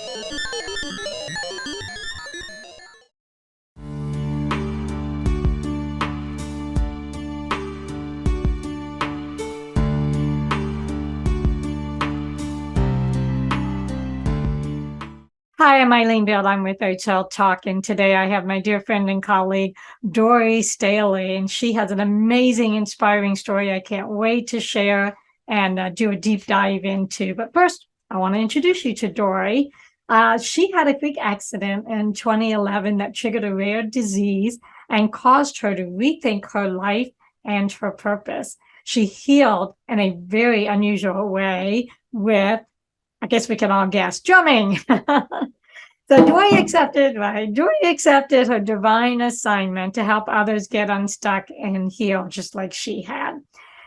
Hi, I'm Eileen Bild. I'm with OTEL Talk, and today I have my dear friend and colleague, Dori Staehle, and she has an amazing, inspiring story I can't wait to share and do a deep dive into. But first, I want to introduce you to Dori. She had a big accident in 2011 that triggered a rare disease and caused her to rethink her life and her purpose. She healed in a very unusual way with, I guess we can all guess, drumming. So Joy accepted her divine assignment to help others get unstuck and heal just like she had.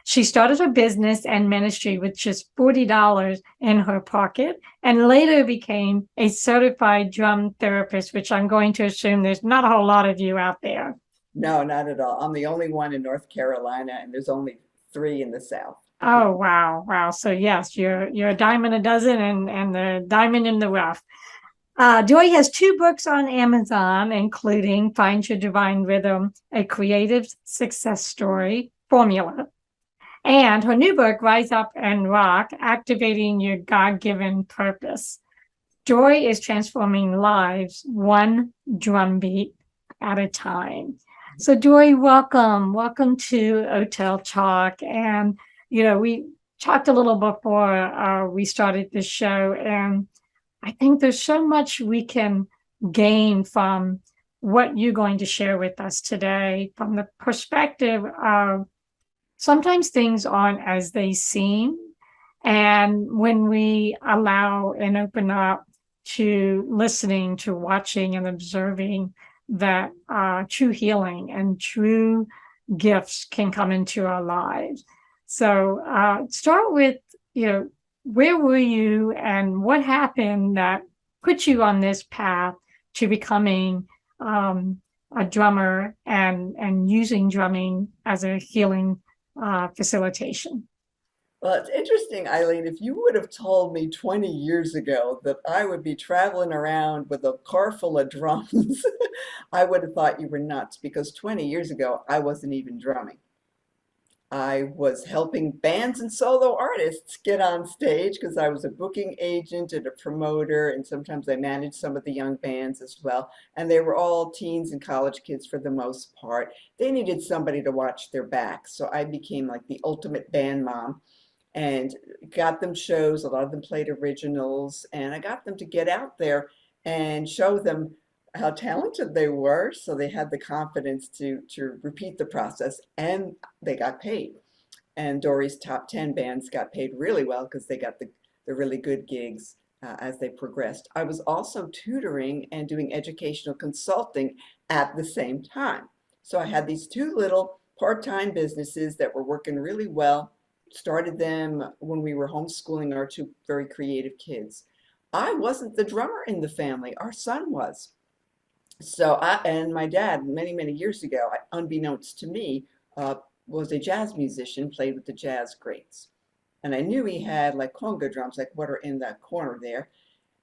She started her business and ministry with just $40 in her pocket and later became a certified drum therapist, which I'm going to assume there's not a whole lot of you out there. No, not at all. I'm the only one in North Carolina, and there's only 3 in the South. Oh, wow. Wow. So yes, you're a dime in a dozen and the diamond in the rough. Joy has 2 books on Amazon, including Find Your Divine Rhythm, a creative success story formula, and her new book, Rise Up and Rock, Activating Your God-Given Purpose. Joy is transforming lives one drumbeat at a time. So Joy, welcome. Welcome to OTEL Talk. And, we talked a little before we started this show, and I think there's so much we can gain from what you're going to share with us today from the perspective of sometimes things aren't as they seem. And when we allow and open up to listening, to watching and observing that true healing and true gifts can come into our lives. So start with, where were you and what happened that put you on this path to becoming a drummer and using drumming as a healing facilitation? Well, it's interesting, Eileen. If you would have told me 20 years ago that I would be traveling around with a car full of drums, I would have thought you were nuts because 20 years ago, I wasn't even drumming. I was helping bands and solo artists get on stage because I was a booking agent and a promoter, and sometimes I managed some of the young bands as well. And they were all teens and college kids for the most part. They needed somebody to watch their back. So I became like the ultimate band mom and got them shows. A lot of them played originals, and I got them to get out there and show them how talented they were, so they had the confidence to repeat the process, and they got paid. And Dori's top 10 bands got paid really well because they got the really good gigs as they progressed. I was also tutoring and doing educational consulting at the same time. So I had these 2 little part-time businesses that were working really well. Started them when we were homeschooling our 2 very creative kids. I wasn't the drummer in the family. Our son was. So and my dad, many, many years ago, unbeknownst to me, was a jazz musician, played with the jazz greats. And I knew he had like conga drums, like what are in that corner there.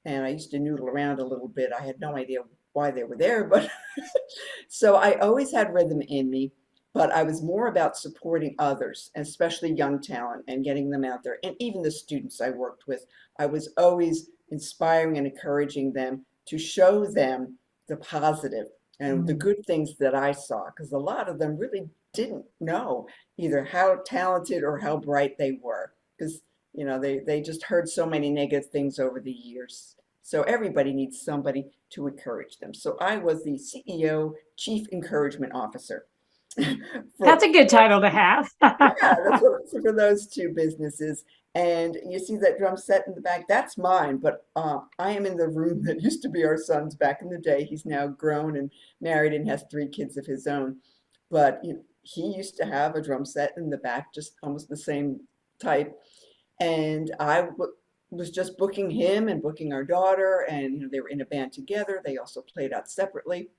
And I used to noodle around a little bit. I had no idea why they were there, but so I always had rhythm in me, but I was more about supporting others, especially young talent, and getting them out there. And even the students I worked with, I was always inspiring and encouraging them to show them the positive and the good things that I saw, because a lot of them really didn't know either how talented or how bright they were, because they just heard so many negative things over the years. So everybody needs somebody to encourage them. So I was the CEO, Chief Encouragement Officer. That's a good title to have. Yeah, that's for those 2 businesses. And you see that drum set in the back, that's mine, but I am in the room that used to be our son's back in the day. He's now grown and married and has 3 kids of his own. But he used to have a drum set in the back, just almost the same type. And I was just booking him and booking our daughter, and they were in a band together. They also played out separately.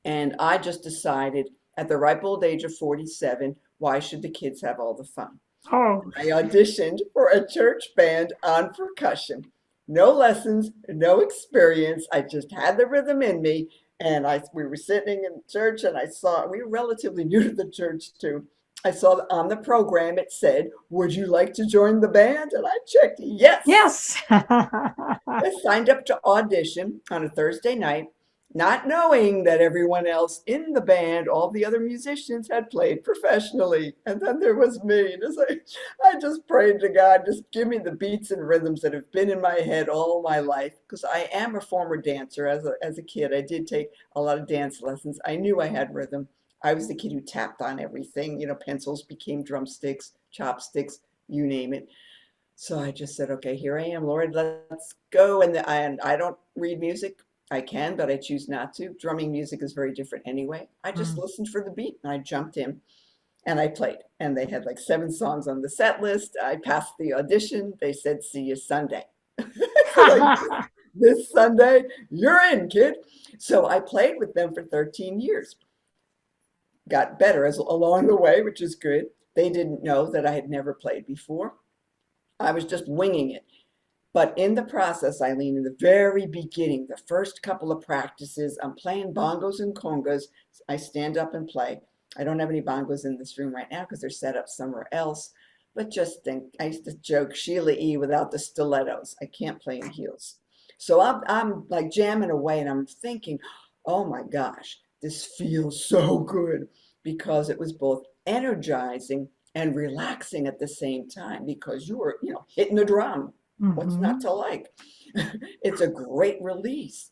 And I just decided at the ripe old age of 47, why should the kids have all the fun? Oh, I auditioned for a church band on percussion. no lessons, no experience. I just had the rhythm in me. And we were sitting in church and I saw, we were relatively new to the church too. I saw on the program it said, "Would you like to join the band?" And I checked yes. Yes. I signed up to audition on a Thursday night, not knowing that everyone else in the band, all the other musicians, had played professionally. And then there was me. And it's like, I just prayed to God, just give me the beats and rhythms that have been in my head all my life. Because I am a former dancer. As a kid, I did take a lot of dance lessons. I knew I had rhythm. I was the kid who tapped on everything. Pencils became drumsticks, chopsticks, you name it. So I just said, okay, here I am, Lord, let's go. And I don't read music. I can, but I choose not to. Drumming music is very different anyway. I just Mm. listened for the beat and I jumped in and I played. And they had like 7 songs on the set list. I passed the audition. They said, see you Sunday. So like this Sunday, you're in, kid. So I played with them for 13 years. Got better as along the way, which is good. They didn't know that I had never played before. I was just winging it. But in the process, Eileen, in the very beginning, the first couple of practices, I'm playing bongos and congas. I stand up and play. I don't have any bongos in this room right now because they're set up somewhere else. But just think, I used to joke Sheila E. without the stilettos. I can't play in heels. So I'm like jamming away and I'm thinking, oh my gosh, this feels so good because it was both energizing and relaxing at the same time because you were, hitting the drum. What's not Mhm. to like? It's a great release.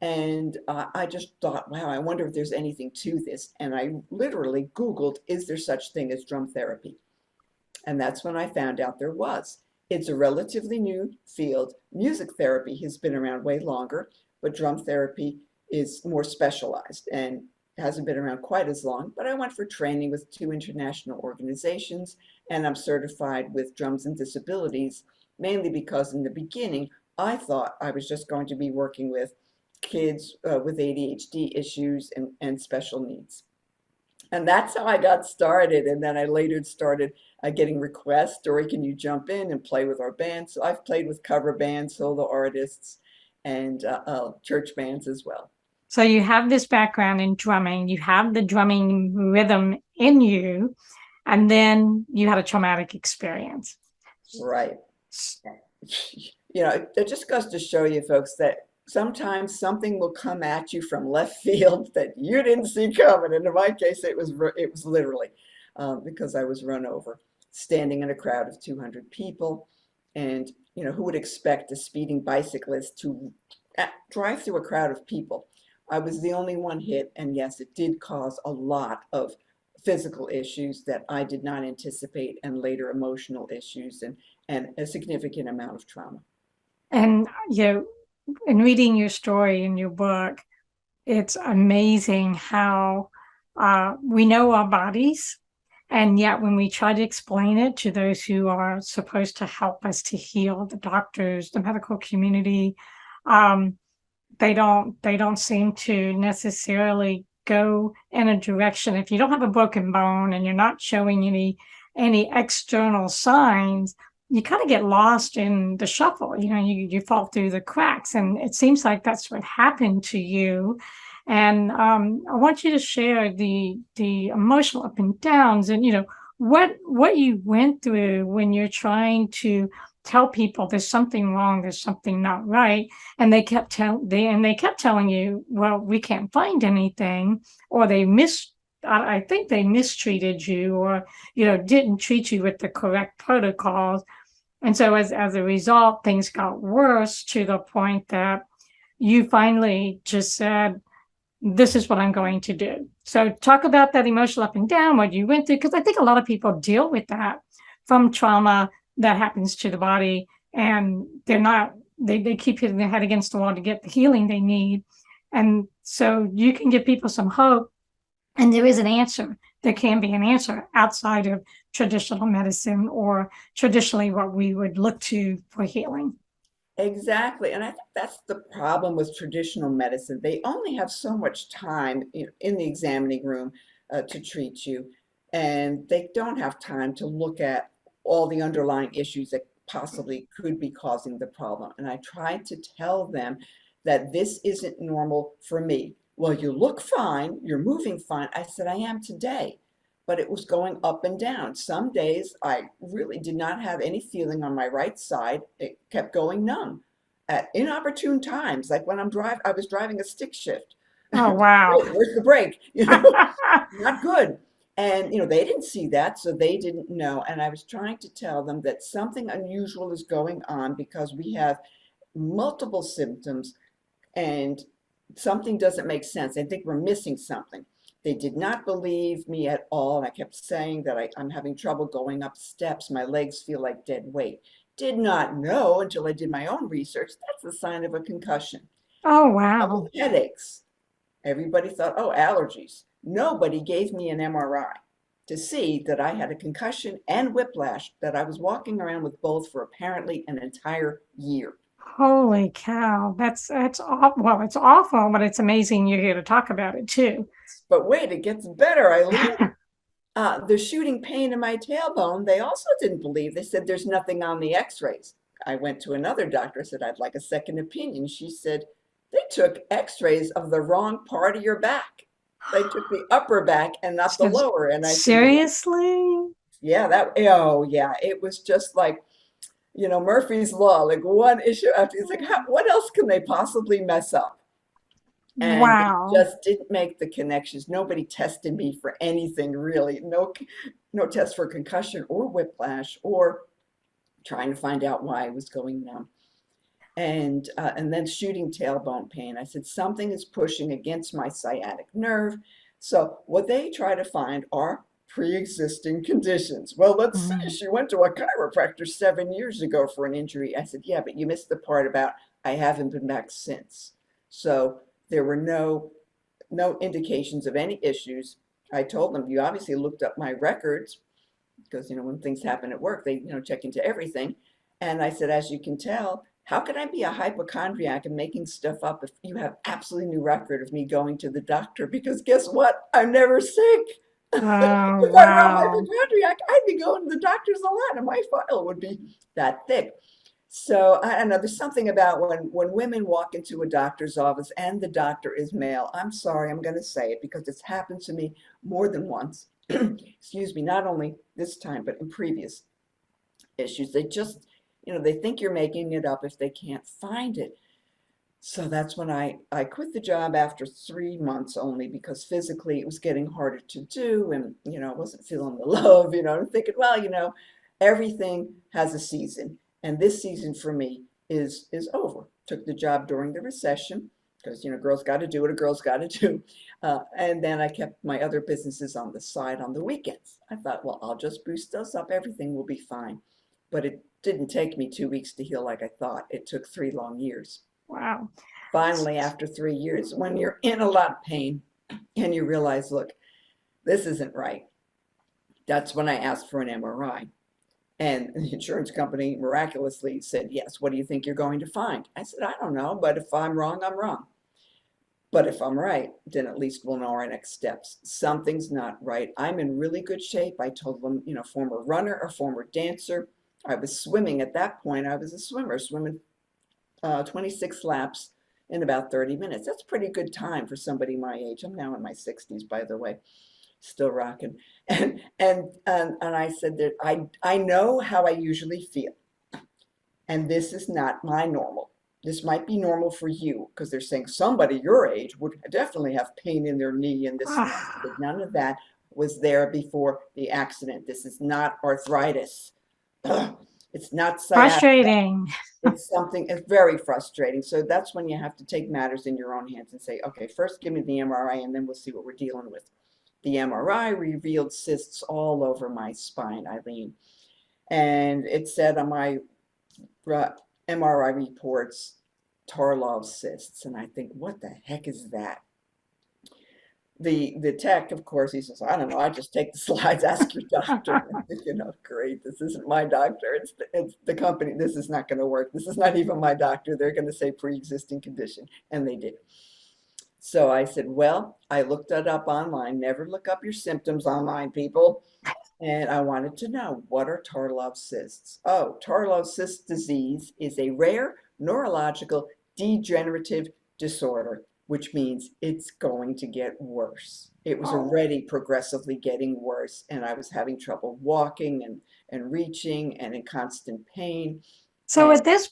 And I just thought, wow, I wonder if there's anything to this. And I literally Googled, is there such thing as drum therapy? And that's when I found out there was. It's a relatively new field. Music therapy has been around way longer, but drum therapy is more specialized and hasn't been around quite as long. But I went for training with 2 international organizations, and I'm certified with Drums and Disabilities, mainly because in the beginning, I thought I was just going to be working with kids with ADHD issues and special needs. And that's how I got started. And then I later started getting requests. Dori, can you jump in and play with our band? So I've played with cover bands, solo artists, and church bands as well. So you have this background in drumming, you have the drumming rhythm in you, and then you had a traumatic experience. Right. It just goes to show you folks that sometimes something will come at you from left field that you didn't see coming. And in my case, it was literally because I was run over, standing in a crowd of 200 people, and who would expect a speeding bicyclist to drive through a crowd of people? I was the only one hit, and yes, it did cause a lot of physical issues that I did not anticipate, and later emotional issues and a significant amount of trauma. And in reading your story in your book, it's amazing how we know our bodies, and yet when we try to explain it to those who are supposed to help us to heal, the doctors, the medical community, um, they don't seem to necessarily go in a direction. If you don't have a broken bone and you're not showing any external signs, you kind of get lost in the shuffle. You fall through the cracks, and it seems like that's what happened to you. And I want you to share the emotional up and downs, and what you went through when you're trying to tell people there's something wrong, there's something not right, and they kept telling you, well, we can't find anything, or I think they mistreated you, or didn't treat you with the correct protocols. And so as a result, things got worse to the point that you finally just said, this is what I'm going to do. So talk about that emotional up and down, what you went through, because I think a lot of people deal with that from trauma that happens to the body, and they keep hitting their head against the wall to get the healing they need. And so you can give people some hope, and there is an answer. There can be an answer outside of traditional medicine or traditionally what we would look to for healing. Exactly. And I think that's the problem with traditional medicine. They only have so much time in the examining room to treat you, and they don't have time to look at all the underlying issues that possibly could be causing the problem. And I tried to tell them that this isn't normal for me. Well, you look fine, you're moving fine. I said, I am today, but it was going up and down. Some days I really did not have any feeling on my right side. It kept going numb at inopportune times, like when I was driving a stick shift. Oh, wow. Wait, where's the brake? Not good. And they didn't see that, so they didn't know. And I was trying to tell them that something unusual is going on because we have multiple symptoms and something doesn't make sense. I think we're missing something. They did not believe me at all. And I kept saying that I'm having trouble going up steps. My legs feel like dead weight. Did not know until I did my own research. That's the sign of a concussion. Oh, Couple wow. headaches. Everybody thought, oh, allergies. Nobody gave me an MRI to see that I had a concussion and whiplash, that I was walking around with both for apparently an entire year. Holy cow. That's awful. Well, it's awful, but it's amazing you're here to talk about it too. But wait, it gets better, Eileen. The shooting pain in my tailbone, they also didn't believe. They said there's nothing on the x-rays. I went to another doctor, said I'd like a second opinion. She said they took x-rays of the wrong part of your back. They took the upper back and not the lower. And I said, Seriously? yeah, oh yeah, it was just like, Murphy's Law, like one issue after, it's like, what else can they possibly mess up? And they Wow. just didn't make the connections. Nobody tested me for anything really. No test for concussion or whiplash or trying to find out why I was going numb. And then shooting tailbone pain. I said, something is pushing against my sciatic nerve. So what they try to find are pre-existing conditions. Well, let's see. Mm. She went to a chiropractor 7 years ago for an injury. I said, yeah, but you missed the part about I haven't been back since. So there were no indications of any issues. I told them, you obviously looked up my records because, when things happen at work, they, check into everything. And I said, as you can tell, how can I be a hypochondriac and making stuff up if you have absolutely no record of me going to the doctor? Because guess what? I'm never sick. Oh, If I were a wow. hypochondriac, I'd be going to the doctors a lot and my file would be that thick. So I don't know, there's something about when women walk into a doctor's office and the doctor is male. I'm sorry, I'm going to say it because it's happened to me more than once. Excuse me, not only this time, but in previous issues. They just, they think you're making it up if they can't find it. So that's when I quit the job after 3 months only because physically it was getting harder to do and, I wasn't feeling the love, I'm thinking, well, everything has a season. And this season for me is over. Took the job during the recession because, girls got to do what a girl's got to do. And then I kept my other businesses on the side on the weekends. I thought, well, I'll just boost those up. Everything will be fine. But it didn't take me 2 weeks to heal like I thought. It took 3 long years. Wow. Finally, after 3 years, when you're in a lot of pain and you realize, look, this isn't right, that's when I asked for an MRI. And the insurance company miraculously said, yes, what do you think you're going to find? I said, I don't know, but if I'm wrong, I'm wrong. But if I'm right, then at least we'll know our next steps. Something's not right. I'm in really good shape. I told them, former runner or former dancer. I was swimming at that point. I was a swimmer, swimming 26 laps in about 30 minutes. That's a pretty good time for somebody my age. I'm now in my 60s, by the way, still rocking. And I said that I know how I usually feel, and this is not my normal. This might be normal for you because they're saying somebody your age would definitely have pain in their knee and this and that. I said, Ah, none of that was there before the accident. This is not arthritis. It's not sciatica. frustrating. It's very frustrating. So that's when you have to take matters in your own hands and say, okay, first give me the MRI and then we'll see what we're dealing with. The MRI revealed cysts all over my spine, Eileen. And it said on my MRI reports, Tarlov cysts. And I think, what the heck is that? The tech, of course, he says, I don't know, I just take the slides, ask your doctor. I'm thinking, oh, great, this isn't my doctor. It's the company. This is not going to work. This is not even my doctor. They're going to say pre-existing condition. And they did. So I said, well, I looked that up online. Never look up your symptoms online, people. And I wanted to know, what are Tarlov cysts? Oh, Tarlov cyst disease is a rare neurological degenerative disorder, which means it's going to get worse. It was Oh. already progressively getting worse, and I was having trouble walking and reaching and in constant pain. So And at this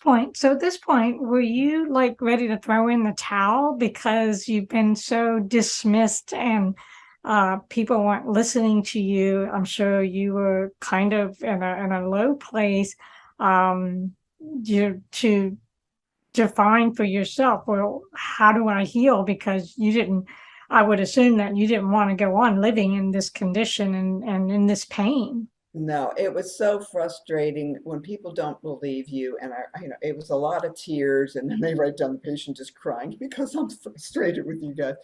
point, were you like ready to throw in the towel because you've been so dismissed and people weren't listening to you? I'm sure you were kind of in a low place. Um, you to define for yourself, well, how do I heal? Because you didn't. I would assume that you didn't want to go on living in this condition and in this pain. no, it was so frustrating when people don't believe you. And it was a lot of tears. And then they write down the patient is crying because I'm frustrated with you guys.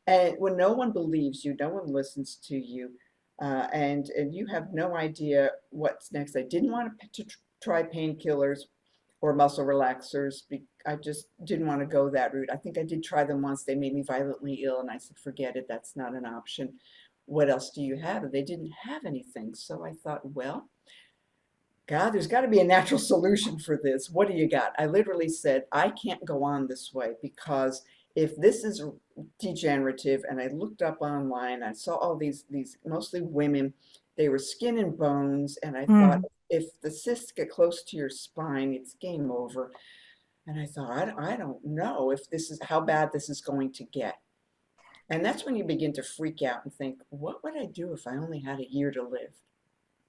And when no one believes you, no one listens to you, and you have no idea what's next. I didn't want to try painkillers or muscle relaxers. I just didn't want to go that route. I think I did try them once. They made me violently ill, and I said, forget it. That's not an option. What else do you have? And they didn't have anything. So I thought, well, God, there's got to be a natural solution for this. What do you got? I literally said, I can't go on this way because if this is degenerative, and I looked up online, I saw all these mostly women, they were skin and bones, and I thought, Hmm. if the cysts get close to your spine, it's game over. And I thought, I don't know if this is how bad this is going to get. And that's when you begin to freak out and think, what would I do if I only had a year to live?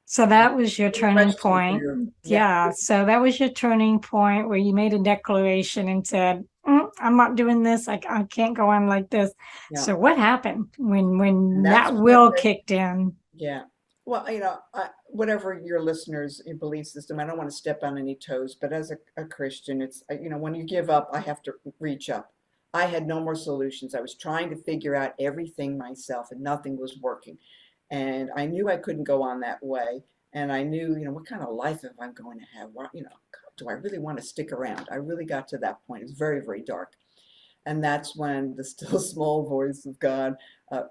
So And that was your good turning question for point. your, yeah, Yeah. So that was your turning point where you made a declaration and said, I'm not doing this. I can't go on like this. yeah. So what happened And when that's that when I will said, kicked in? yeah. Well, whatever your listeners' your belief system, I don't want to step on any toes, but as a Christian, when you give up, I have to reach up. I had no more solutions. I was trying to figure out everything myself, and nothing was working. And I knew I couldn't go on that way. And I knew, what kind of life am I going to have? Do I really want to stick around? I really got to that point. It's very, very dark. And that's when the still small voice of God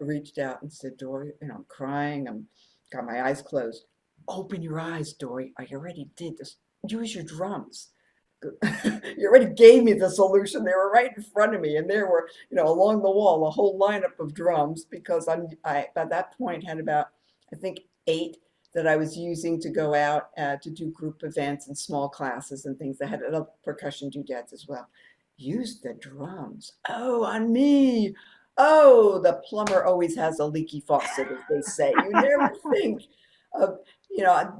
reached out and said, Dori, I'm crying. I'm got my eyes closed. Open your eyes, Dori. I already did this. Use your drums. You already gave me the solution. They were right in front of me, and there were, along the wall, a whole lineup of drums because I at that point had about, I think, 8 that I was using to go out to do group events and small classes and things. I had other percussion doodads as well. Use the drums. Oh, on me. Oh, the plumber always has a leaky faucet, as they say. You never think of,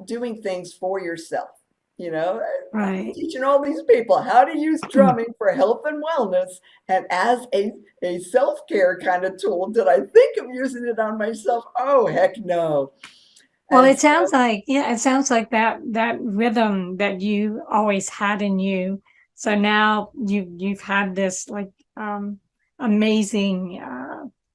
doing things for yourself. I'm Right. teaching all these people how to use drumming for health and wellness. And as a self-care kind of tool, did I think of using it on myself? Oh, heck no. Well, And it sounds so, like, yeah, it sounds like that rhythm that you always had in you. So now you've had this like amazing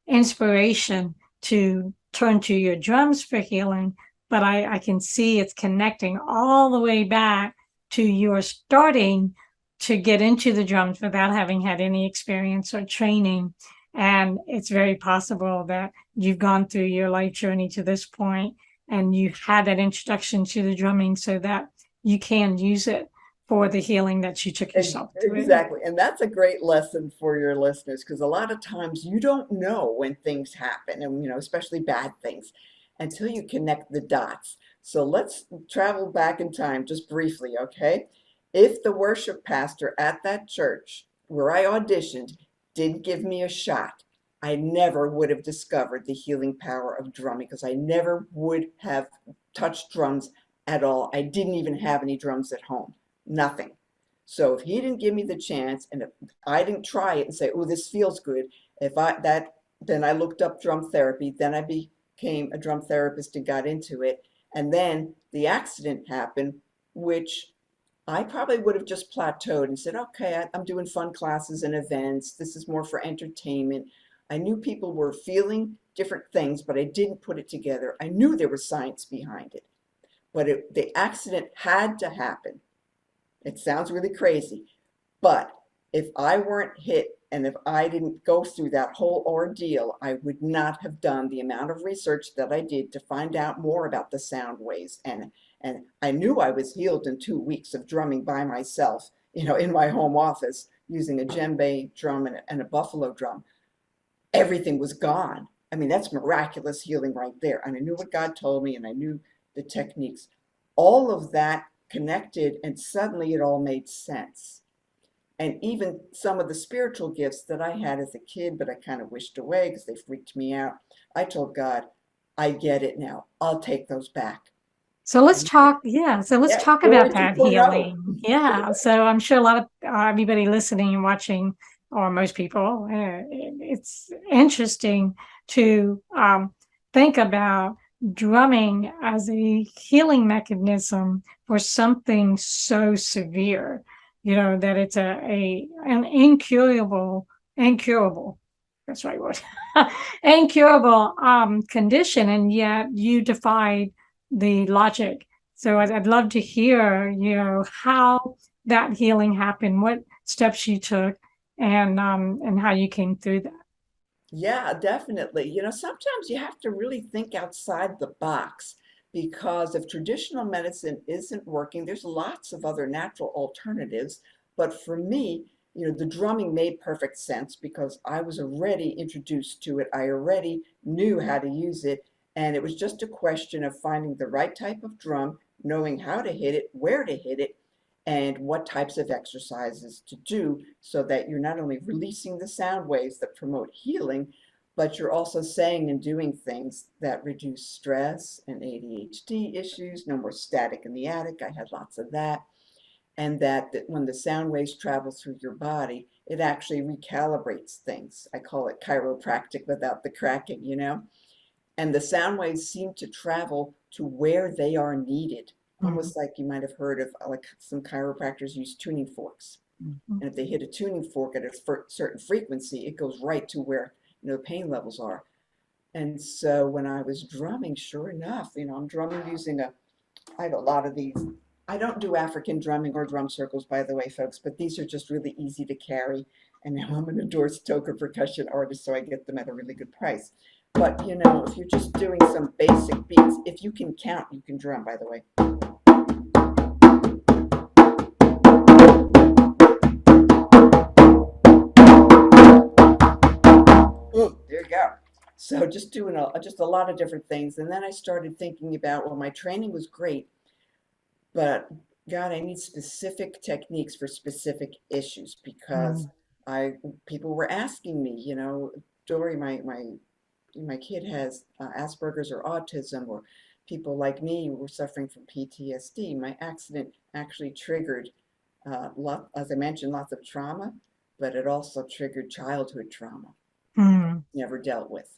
inspiration to turn to your drums for healing. But I can see it's connecting all the way back to your starting to get into the drums without having had any experience or training. And it's very possible that you've gone through your life journey to this point and you had that introduction to the drumming so that you can use it for the healing that you took yourself through. exactly. And that's a great lesson for your listeners because a lot of times you don't know when things happen and, especially bad things until you connect the dots. So let's travel back in time just briefly, okay? If the worship pastor at that church where I auditioned did give me a shot, I never would have discovered the healing power of drumming because I never would have touched drums at all. I didn't even have any drums at home. Nothing. So if he didn't give me the chance and if I didn't try it and say, oh, this feels good, then I looked up drum therapy. Then I became a drum therapist and got into it. And then the accident happened, which I probably would have just plateaued and said, okay, I'm doing fun classes and events. This is more for entertainment. I knew people were feeling different things, but I didn't put it together. I knew there was science behind it, but the accident had to happen. It sounds really crazy, but if I weren't hit And if I didn't go through that whole ordeal, I would not have done the amount of research that I did to find out more about the sound waves. And I knew I was healed in 2 weeks of drumming by myself, in my home office using a djembe drum and a buffalo drum. Everything was gone. I mean, that's miraculous healing right there. And I knew what God told me, and I knew the techniques. All of that connected, and suddenly it all made sense. And even some of the spiritual gifts that I had as a kid, but I kind of wished away because they freaked me out. I told God, I get it now. I'll take those back. So let's And talk, yeah. So let's yeah, talk Dori about that 2.0. healing. Yeah. So I'm sure a lot of everybody listening and watching, or most people, it's interesting to think about drumming as a healing mechanism for something so severe. That it's an incurable. That's the right word. Incurable condition, and yet you defied the logic. So I'd love to hear, how that healing happened, what steps you took, and how you came through that. Yeah, definitely. Sometimes you have to really think outside the box because if traditional medicine isn't working, there's lots of other natural alternatives. But for me, the drumming made perfect sense because I was already introduced to it. I already knew how to use it. And it was just a question of finding the right type of drum, knowing how to hit it, where to hit it, and what types of exercises to do so that you're not only releasing the sound waves that promote healing, but you're also saying and doing things that reduce stress and ADHD issues. No more static in the attic. I had lots of that. And that when the sound waves travel through your body, it actually recalibrates things. I call it chiropractic without the cracking. And the sound waves seem to travel to where they are needed. Mhm. Almost like you might have heard of, like some chiropractors use tuning forks. Mhm. And if they hit a tuning fork at a certain frequency, it goes right to where, the pain levels are. And so when I was drumming, sure enough, I'm drumming using I have a lot of these. I don't do African drumming or drum circles, by the way, folks, but these are just really easy to carry. And now I'm an endorsed Toka percussion artist, so I get them at a really good price. But, if you're just doing some basic beats, if you can count, you can drum, by the way. Ooh, there you go. So just doing just a lot of different things. And then I started thinking about, well, my training was great, but God, I need specific techniques for specific issues because Mhm. I people were asking me, Dori, my kid has Asperger's or autism, or people like me who were suffering from PTSD. My accident actually triggered, as I mentioned, lots of trauma, but it also triggered childhood trauma Mhm. never dealt with.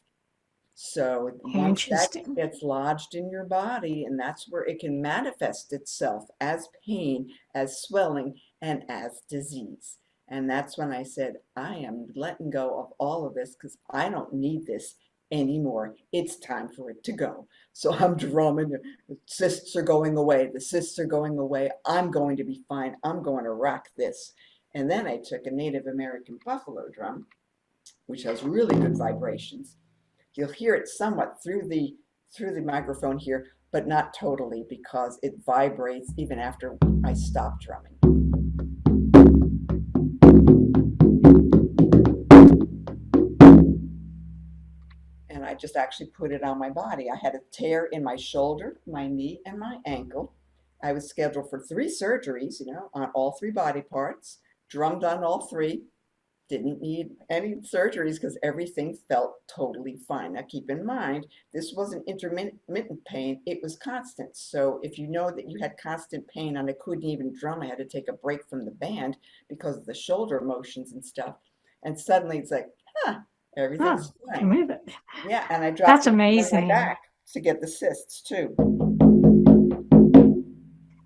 So once that Interesting. gets lodged in your body, and that's where it can manifest itself as pain, as swelling, and as disease. And that's when I said, I am letting go of all of this because I don't need this anymore. It's time for it to go. So I'm drumming. The cysts are going away. The cysts are going away. I'm going to be fine. I'm going to rock this. And then I took a Native American buffalo drum, which has really good vibrations. You'll hear it somewhat through the microphone here, but not totally because it vibrates even after I stop drumming. And I just actually put it on my body. I had a tear in my shoulder, my knee, and my ankle. I was scheduled for 3 surgeries, on all 3 body parts, drummed on all 3, didn't need any surgeries because everything felt totally fine. Now, keep in mind, this wasn't intermittent pain, it was constant. So, if you know that you had constant pain and I couldn't even drum, I had to take a break from the band because of the shoulder motions and stuff. And suddenly it's like, Oh, everything's can fine. move it. Yeah, and I dropped That's it on my amazing. back to get the cysts too.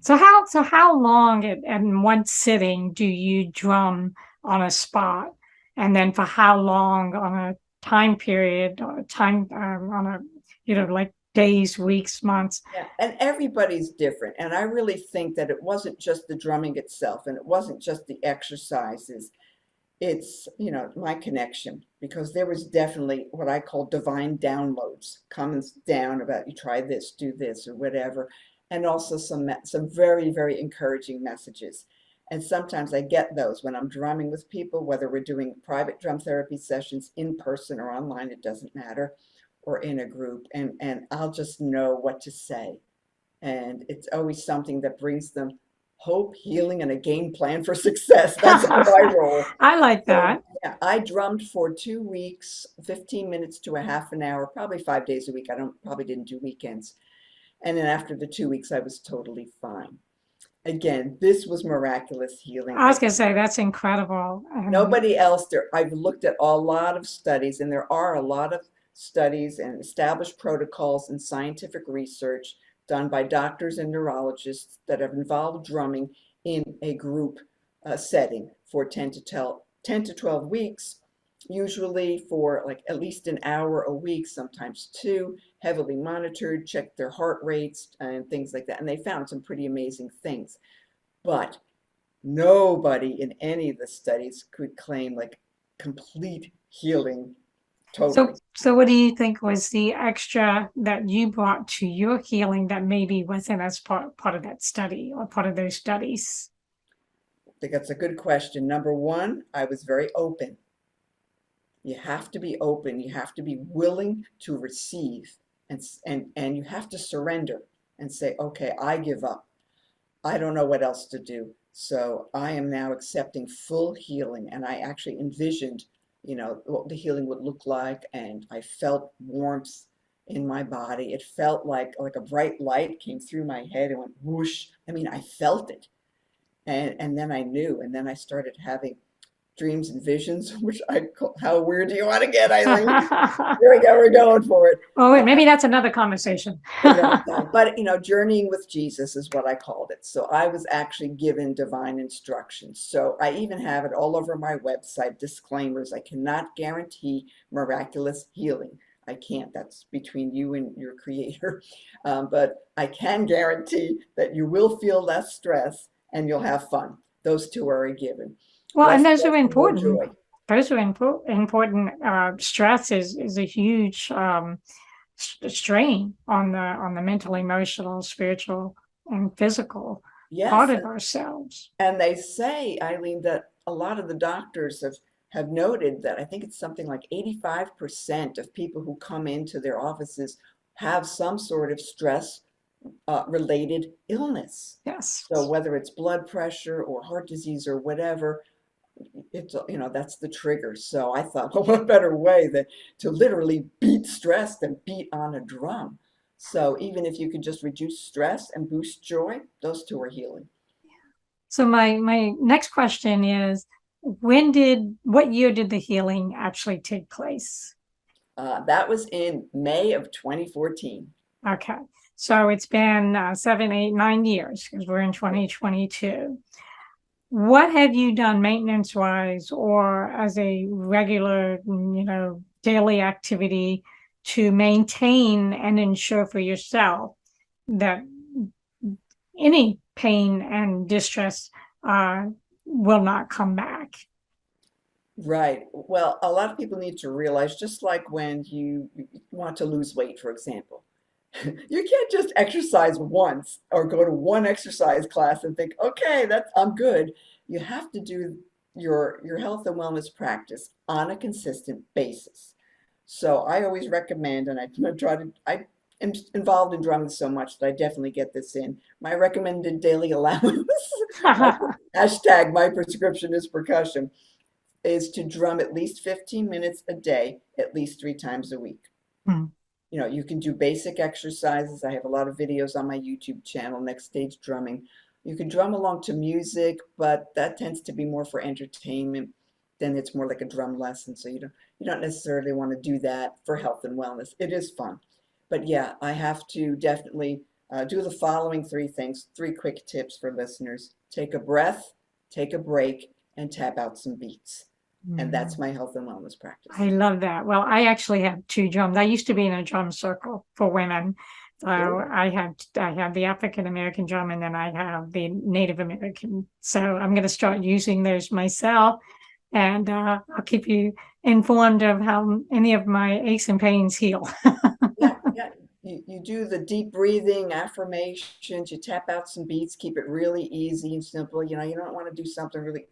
So how long in one sitting do you drum on a spot, and then for how long on a time period, or time on a like days, weeks, months? Yeah, and everybody's different. And I really think that it wasn't just the drumming itself and it wasn't just the exercises. it's, my connection, because there was definitely what I call divine downloads, comments down about you try this, do this, or whatever, and also some very, very encouraging messages. And sometimes I get those when I'm drumming with people, whether we're doing private drum therapy sessions in person or online, it doesn't matter, or in a group, and I'll just know what to say. And it's always something that brings them hope, healing, and a game plan for success. That's how I roll. I like So that. yeah, I drummed for 2 weeks, 15 minutes to a half an hour, probably 5 days a week. I don't probably didn't do weekends. And then after the 2 weeks, I was totally fine. Again, this was miraculous healing. I was going to say that's incredible. Nobody else there. I've looked at a lot of studies, and there are a lot of studies and established protocols and scientific research done by doctors and neurologists that have involved drumming in a group setting for 10 to 12 weeks, usually for like at least an hour a week, sometimes two, heavily monitored, checked their heart rates and things like that. And they found some pretty amazing things. But nobody in any of the studies could claim like complete healing So, totally. so what do you think was the extra that you brought to your healing that maybe wasn't as part of that study or part of those studies? I think that's a good question. Number one, I was very open. You have to be open. You have to be willing to receive, and you have to surrender and say, okay, I give up. I don't know what else to do. So I am now accepting full healing. And I actually envisioned, what the healing would look like. And I felt warmth in my body. It felt like a bright light came through my head and went whoosh. I mean, I felt it. And then I knew. And then I started having dreams and visions, which how weird do you want to get, Eileen? Here we go, we're going for it. Oh, wait, maybe that's another conversation. But journeying with Jesus is what I called it. So I was actually given divine instructions. So I even have it all over my website, disclaimers. I cannot guarantee miraculous healing. I can't. That's between you and your creator. But I can guarantee that you will feel less stress and you'll have fun. Those two are a given. Well, and Less those stress are and more important. joy. Those are important. Stress is a huge strain on the mental, emotional, spiritual, and physical part Yes, of ourselves. and they say, Eileen, that a lot of the doctors have noted that I think it's something like 85% of people who come into their offices have some sort of stress related illness. Yes. So whether it's blood pressure or heart disease or whatever, it's, that's the trigger. So I thought, well, what better way than to literally beat stress than beat on a drum? So even if you can just reduce stress and boost joy, those two are healing. So my next question is, what year did the healing actually take place? That was in May of 2014. Okay. So it's been 7, 8, 9 years because we're in 2022. What have you done maintenance wise or as a regular, daily activity to maintain and ensure for yourself that any pain and distress will not come back? Right. Well, a lot of people need to realize, just like when you want to lose weight, for example, you can't just exercise once or go to one exercise class and think, okay, I'm good. You have to do your health and wellness practice on a consistent basis. So I always recommend, and I am involved in drumming so much that I definitely get this in. My recommended daily allowance, hashtag my prescription is percussion, is to drum at least 15 minutes a day, at least 3 times a week. Hmm. You can do basic exercises. I have a lot of videos on my YouTube channel, Next Stage Drumming. You can drum along to music, but that tends to be more for entertainment. Then it's more like a drum lesson. So you don't necessarily want to do that for health and wellness. It is fun. But yeah, I have to definitely do the following 3 things, 3 quick tips for listeners. Take a breath, take a break, and tap out some beats. And that's my health and wellness practice. I love that. Well, I actually have 2 drums. I used to be in a drum circle for women. So Cool. I have the African American drum and then I have the Native American. So I'm going to start using those myself. and I'll keep you informed of how any of my aches and pains heal. Yeah, yeah. You do the deep breathing, affirmations, you tap out some beats, keep it really easy and simple. You don't want to do something really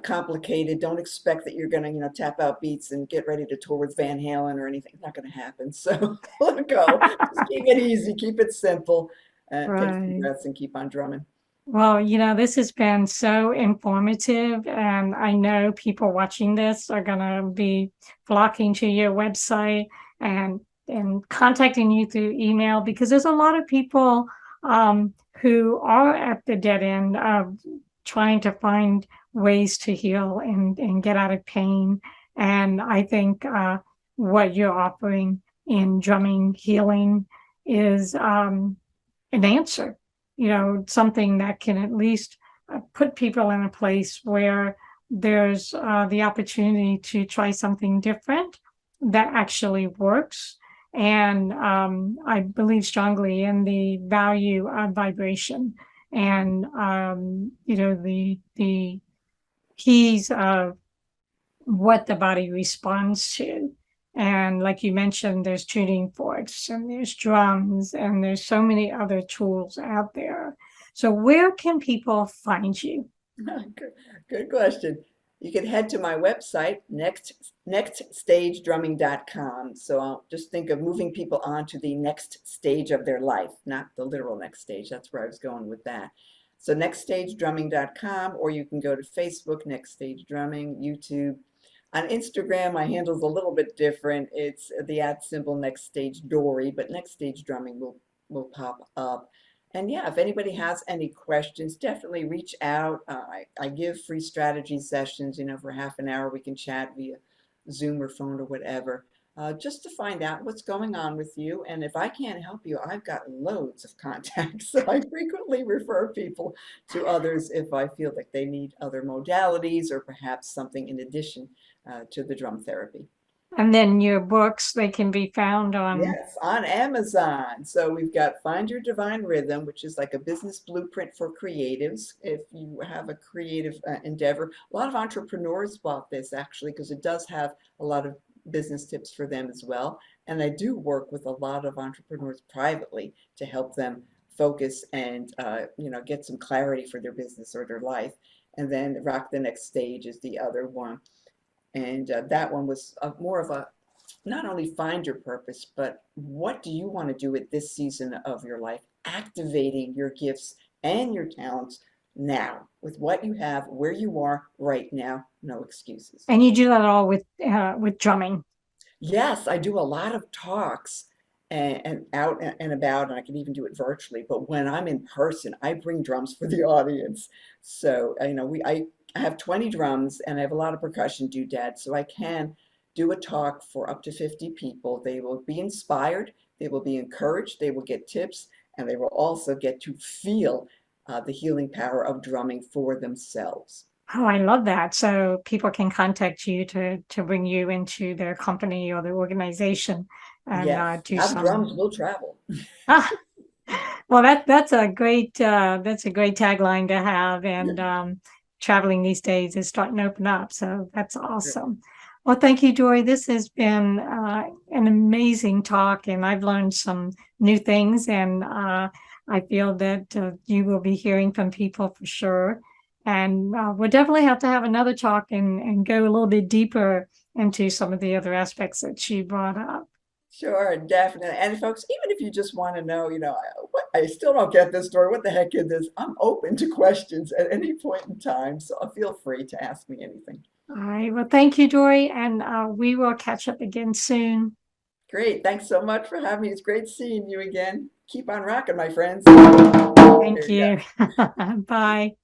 complicated. Don't expect that you're going to, tap out beats and get ready to tour with Van Halen or anything. It's not going to happen. So let it go. Just keep it easy, keep it simple, take some Right. breaths and keep on drumming. Well, this has been so informative, and I know people watching this are going to be flocking to your website and contacting you through email, because there's a lot of people who are at the dead end of trying to find ways to heal and get out of pain. And I think what you're offering in drumming healing is an answer, something that can at least put people in a place where there's the opportunity to try something different that actually works. And I believe strongly in the value of vibration and, the keys of what the body responds to. And like you mentioned, there's tuning forks and there's drums and there's so many other tools out there. So where can people find you? Good, good question. You can head to my website, nextstagedrumming.com. So I'll just think of moving people on to the next stage of their life, not the literal next stage. That's where I was going with that. So nextstagedrumming.com, or you can go to Facebook, Next Stage Drumming, YouTube. On Instagram, my handle's a little bit different. It's the @ Next Stage Dori, but Next Stage Drumming will pop up. And yeah, if anybody has any questions, definitely reach out. I give free strategy sessions, for half an hour. We can chat via Zoom or phone or whatever, just to find out what's going on with you. And if I can't help you, I've got loads of contacts. So I frequently refer people to others if I feel like they need other modalities or perhaps something in addition to the drum therapy. And then your books, they can be found on. Yes, on Amazon. So we've got Find Your Divine Rhythm, which is like a business blueprint for creatives. If you have a creative endeavor, a lot of entrepreneurs bought this actually because it does have a lot of business tips for them as well. And I do work with a lot of entrepreneurs privately to help them focus and get some clarity for their business or their life. And then Rock the Next Stage is the other one. And that one was more of a not only find your purpose, but what do you want to do at this season of your life? Activating your gifts and your talents now with what you have, where you are right now. No excuses. And you do that all with drumming. Yes, I do a lot of talks and out and about, and I can even do it virtually. But when I'm in person, I bring drums for the audience. So, I have 20 drums and I have a lot of percussion doodads, so I can do a talk for up to 50 people. They will be inspired, they will be encouraged, they will get tips, and they will also get to feel the healing power of drumming for themselves. Oh, I love that. So people can contact you to bring you into their company or their organization and Yes, do have some. drums will travel. Ah, well, that's a great tagline to have, and traveling these days is starting to open up, so that's awesome. Well, thank you, Dory. This has been an amazing talk, and I've learned some new things, and I feel that you will be hearing from people for sure. And we'll definitely have to have another talk and go a little bit deeper into some of the other aspects that you brought up. Sure, definitely. And folks, even if you just want to know, I still don't get this story. What the heck is this? I'm open to questions at any point in time, so feel free to ask me anything. All right. Well, thank you, Dory, and we will catch up again soon. Great. Thanks so much for having me. It's great seeing you again. Keep on rocking, my friends. Thank There you go. you. Bye.